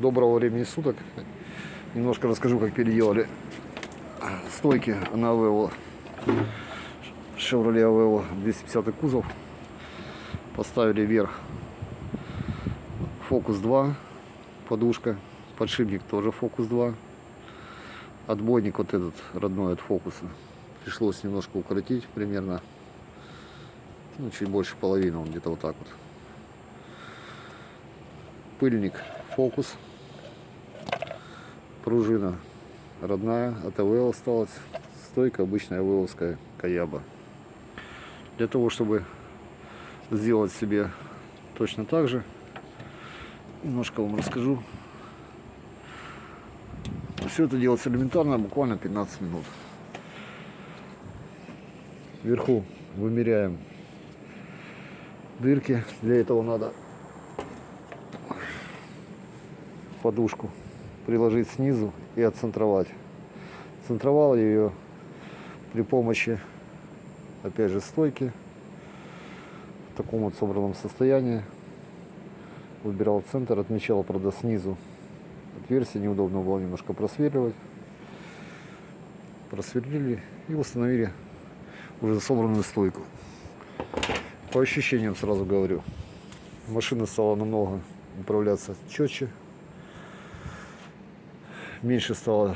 Доброго времени суток. Немножко расскажу, как переделали стойки на Aveo. Chevrolet Aveo 250 кузов. Поставили вверх Focus 2, подушка, подшипник тоже Focus 2. Отбойник вот этот родной от Focus пришлось немножко укоротить, примерно чуть больше половины, он где-то вот так вот. Пыльник Focus, пружина родная от Aveo осталась, стойка обычная авеовская Каяба. Для того, чтобы сделать себе точно так же, немножко вам расскажу. Все это делается элементарно, буквально 15 минут. Вверху вымеряем дырки. Для этого надо подушку приложить снизу и отцентровать. Центровал ее при помощи, опять же, стойки в таком вот собранном состоянии. Выбирал центр, отмечал, правда, снизу отверстие, неудобно было немножко просверливать. Просверлили и установили уже собранную стойку. По ощущениям сразу говорю, машина стала намного управляться четче, меньше стала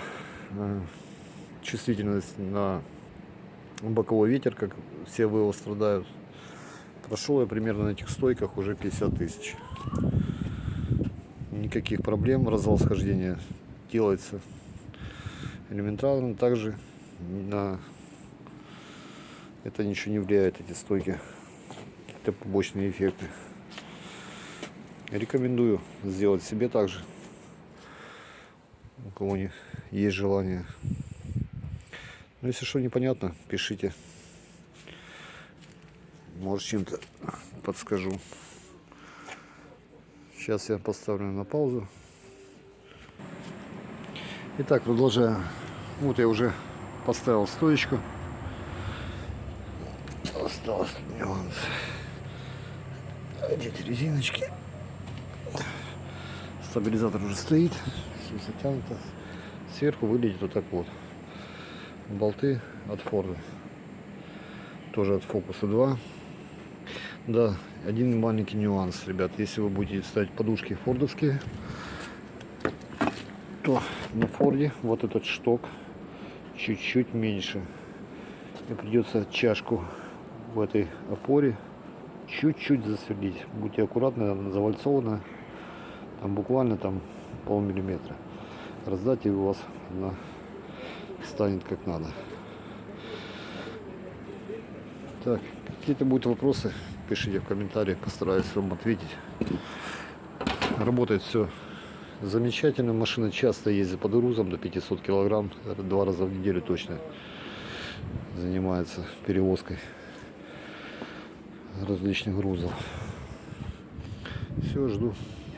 чувствительность на боковой ветер, как все Aveo страдают. Прошел я примерно на этих стойках уже 50 тысяч. Никаких проблем, развал схождения делается элементарно. Также на это ничего не влияет, эти стойки, какие-то побочные эффекты. Рекомендую сделать себе также, у кого есть желание. Но если что непонятно, пишите, может, чем-то подскажу. Сейчас я поставлю на паузу. Итак, продолжаю. Вот я уже поставил стоечку. Осталось нюанс. Одеть резиночки. Стабилизатор уже стоит. Все затянуто. Сверху выглядит вот так вот. Болты от Ford. Тоже от Focus 2. Да, один маленький нюанс, ребят. Если вы будете ставить подушки фордовские, то на Форде вот этот шток чуть-чуть меньше. И придется чашку в этой опоре чуть-чуть засверлить. Будьте аккуратны, она завальцована. Там буквально полмиллиметра. Раздать, и у вас она станет как надо. Так, какие-то будут вопросы, пишите в комментариях, постараюсь вам ответить. Работает все замечательно. Машина часто ездит под грузом до 500 килограмм. 2 раза в неделю точно занимается перевозкой различных грузов. Все, жду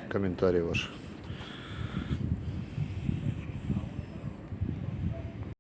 комментариев ваших.